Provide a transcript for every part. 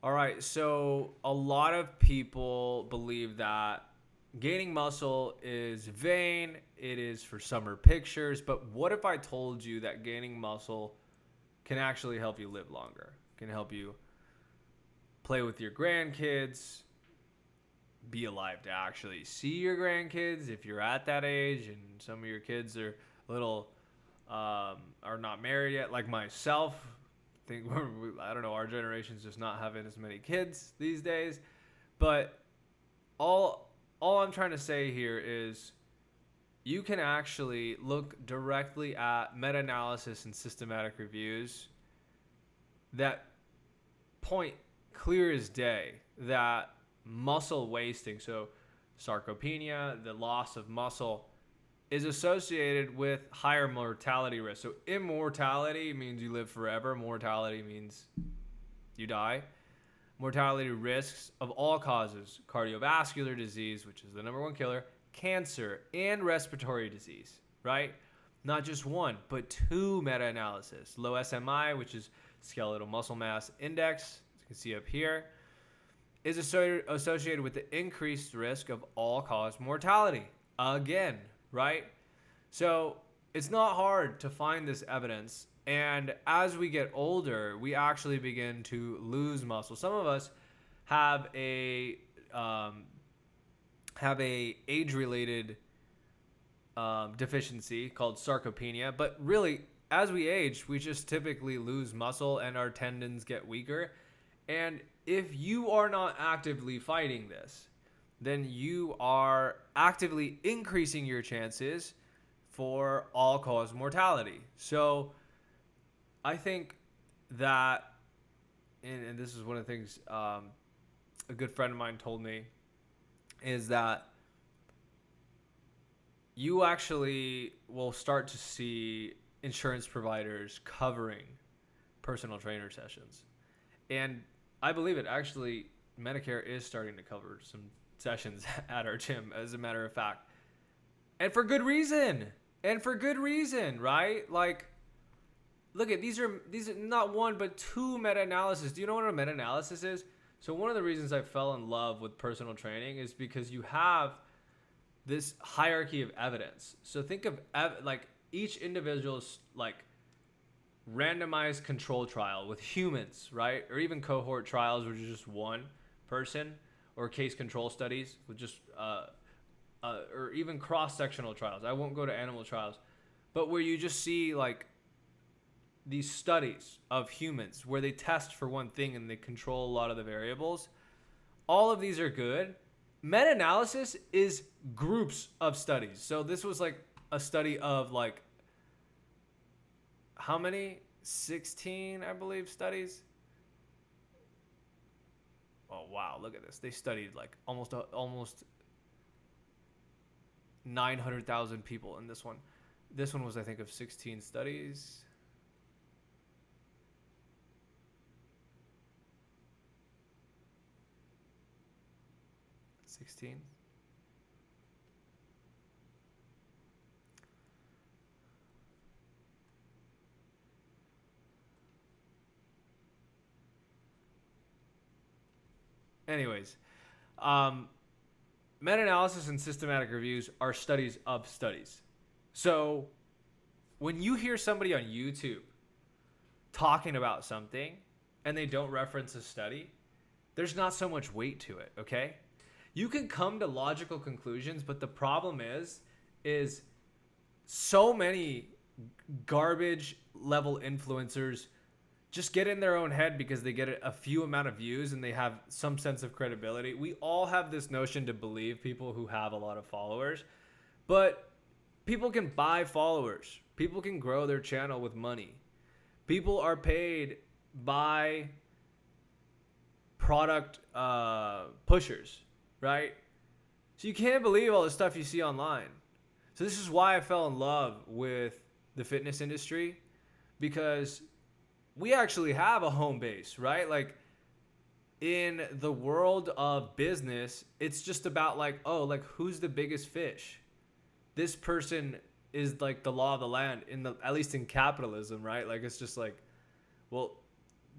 All right, so a lot of people believe that gaining muscle is vain, it is for summer pictures, but what if I told you that gaining muscle can actually help you live longer, can help you play with your grandkids, be alive to actually see your grandkids if you're at that age, and some of your kids are little are not married yet, like myself. Think I don't know, our generation's just not having as many kids these days. But all I'm trying to say here is you can actually look directly at meta-analysis and systematic reviews that point clear as day that muscle wasting, so sarcopenia, the loss of muscle, is associated with higher mortality risk. So immortality means you live forever. Mortality means you die. Mortality risks of all causes: cardiovascular disease, which is the number one killer, cancer, and respiratory disease, right? Not just one, but two meta-analysis. Low SMI, which is skeletal muscle mass index, as you can see up here, is associated with the increased risk of all-cause mortality. Again, right? So it's not hard to find this evidence. And as we get older, we actually begin to lose muscle. Some of us have um, a age-related deficiency called sarcopenia, but really, as we age, we just typically lose muscle and our tendons get weaker. And if you are not actively fighting this, then you are actively increasing your chances for all-cause mortality. So I think that, and this is one of the things a good friend of mine told me, is that you actually will start to see insurance providers covering personal trainer sessions. And I believe it. Actually, Medicare is starting to cover some sessions at our gym, as a matter of fact. And for good reason. And for good reason, right? Like, look at these are not one but two meta-analysis. Do you know what a meta-analysis is? So one of the reasons I fell in love with personal training is because you have this hierarchy of evidence. So think of like each individual's like randomized control trial with humans, right? Or even cohort trials, which is just one person, or case control studies with just or even cross-sectional trials. I won't go to animal trials, but where you just see like these studies of humans where they test for one thing and they control a lot of the variables. All of these are good. Meta-analysis is groups of studies. So this was like a study of like how many? 16, I believe, studies. Oh wow, look at this. They studied like almost 900,000 people in this one. This one was, I think, of 16 studies. 16. Anyways, um, meta-analysis and systematic reviews are studies of studies. So when you hear somebody on YouTube talking about something and they don't reference a study, there's not so much weight to it, okay? You can come to logical conclusions, but the problem is so many garbage level influencers just get in their own head because they get a few amount of views and they have some sense of credibility. We all have this notion to believe people who have a lot of followers, but people can buy followers. People can grow their channel with money. People are paid by product pushers, right? So you can't believe all the stuff you see online. So this is why I fell in love with the fitness industry, because we actually have a home base, right? Like in the world of business, it's just about like, oh, like who's the biggest fish? This person is like the law of the land in the, at least in capitalism, right? Like it's just like, well,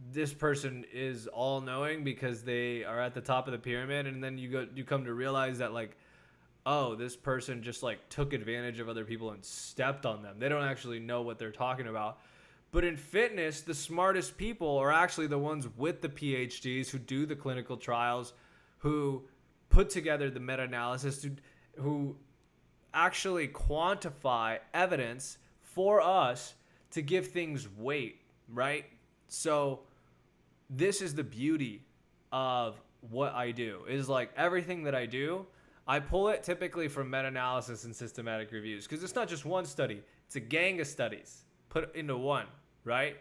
this person is all knowing because they are at the top of the pyramid, and then you come to realize that like, oh, this person just like took advantage of other people and stepped on them. They don't actually know what they're talking about. But in fitness, the smartest people are actually the ones with the PhDs who do the clinical trials, who put together the meta-analysis, who actually quantify evidence for us to give things weight, right? So this is the beauty of what I do, is like everything that I do, I pull it typically from meta-analysis and systematic reviews, because it's not just one study, it's a gang of studies put into one, right?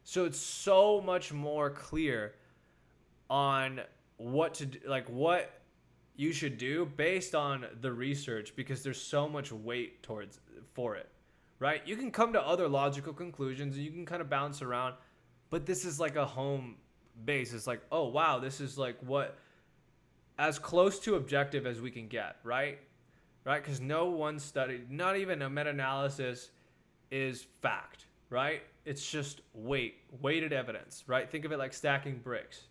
So it's so much more clear on what to do, like what you should do based on the research, because there's so much weight for it, right? You can come to other logical conclusions and you can kind of bounce around, but this is like a home base. It's like, oh wow, this is like what, as close to objective as we can get, right? Because no one study, not even a meta-analysis, is fact, right? It's just weighted evidence, right? Think of it like stacking bricks.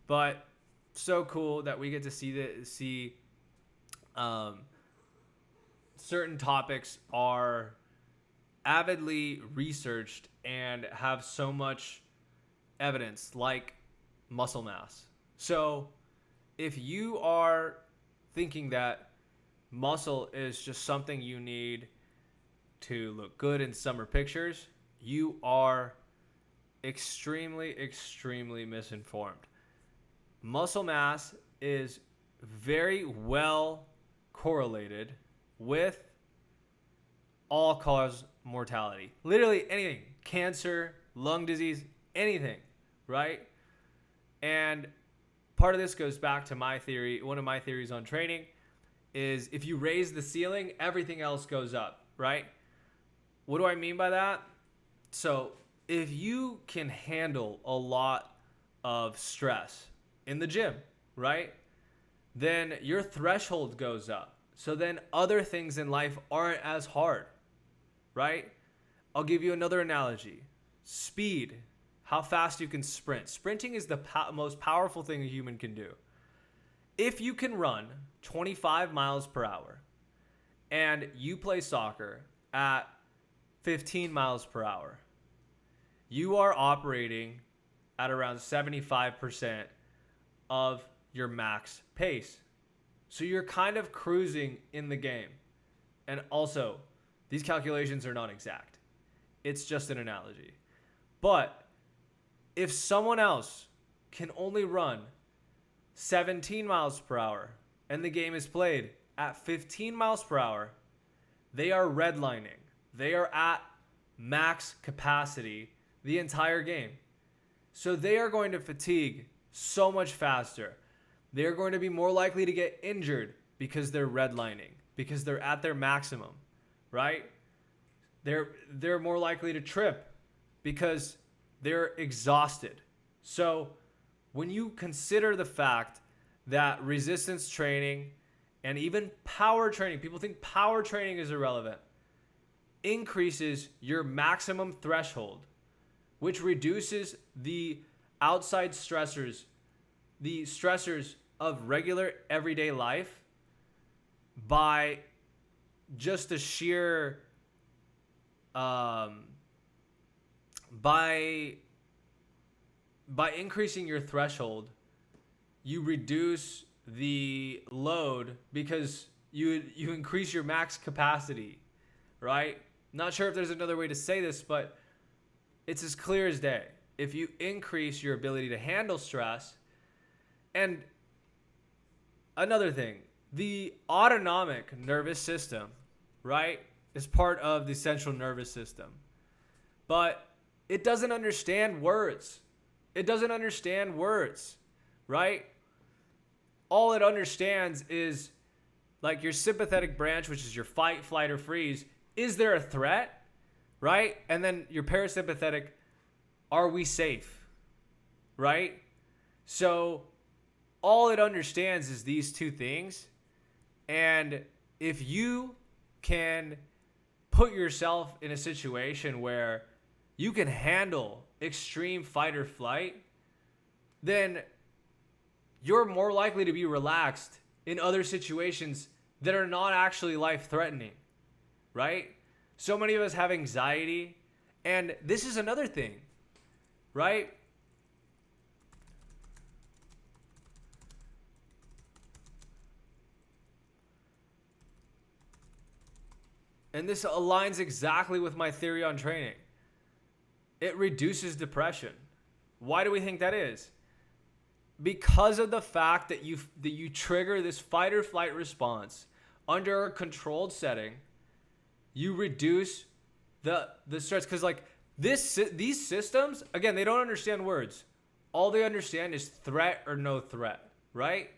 But so cool that we get to see certain topics are avidly researched and have so much evidence, like muscle mass. So if you are thinking that muscle is just something you need to look good in summer pictures, you are extremely, extremely misinformed. Muscle mass is very well correlated with all-cause mortality. Literally anything. Cancer, lung disease, anything, right? And part of this goes back to my theory. One of my theories on training is if you raise the ceiling, everything else goes up, right? What do I mean by that? So if you can handle a lot of stress in the gym, right, then your threshold goes up. So then other things in life aren't as hard, right? I'll give you another analogy. Speed, how fast you can sprint. Sprinting is the most powerful thing a human can do. If you can run 25 miles per hour and you play soccer at 15 miles per hour, you are operating at around 75% of your max pace. So you're kind of cruising in the game. And also, these calculations are not exact. It's just an analogy. But if someone else can only run 17 miles per hour and the game is played at 15 miles per hour, they are redlining. They are at max capacity the entire game. So they are going to fatigue so much faster. They're going to be more likely to get injured because they're redlining, because they're at their maximum, right? They're more likely to trip because they're exhausted. So when you consider the fact that resistance training and even power training, people think power training is irrelevant, increases your maximum threshold, which reduces the outside stressors, the stressors of regular everyday life, by just a sheer by increasing your threshold, you reduce the load because you increase your max capacity, right? Not sure if there's another way to say this, but it's as clear as day. If you increase your ability to handle stress, and another thing, the autonomic nervous system, right, is part of the central nervous system. But it doesn't understand words. It doesn't understand words, right? All it understands is like your sympathetic branch, which is your fight, flight, or freeze. Is there a threat, right? And then your parasympathetic, are we safe, right? So all it understands is these two things. And if you can put yourself in a situation where you can handle extreme fight or flight, then you're more likely to be relaxed in other situations that are not actually life-threatening, right? So many of us have anxiety, and this is another thing, right? And this aligns exactly with my theory on training. It reduces depression. Why do we think that is? Because of the fact that you trigger this fight or flight response under a controlled setting, you reduce the stress. Because like these systems, again, they don't understand words. All they understand is threat or no threat, right?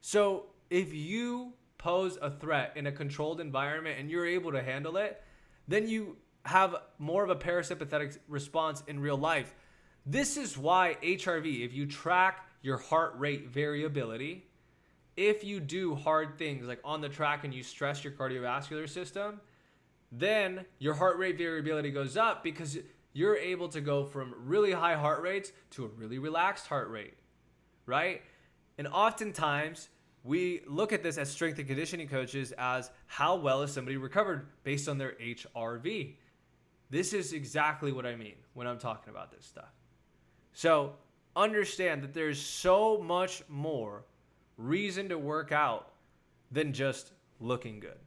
So if you pose a threat in a controlled environment and you're able to handle it, then you have more of a parasympathetic response in real life. This is why HRV, if you track your heart rate variability, if you do hard things like on the track and you stress your cardiovascular system, then your heart rate variability goes up because you're able to go from really high heart rates to a really relaxed heart rate, right? And oftentimes we look at this as strength and conditioning coaches as how well is somebody recovered based on their HRV. This is exactly what I mean when I'm talking about this stuff. So understand that there's so much more reason to work out than just looking good.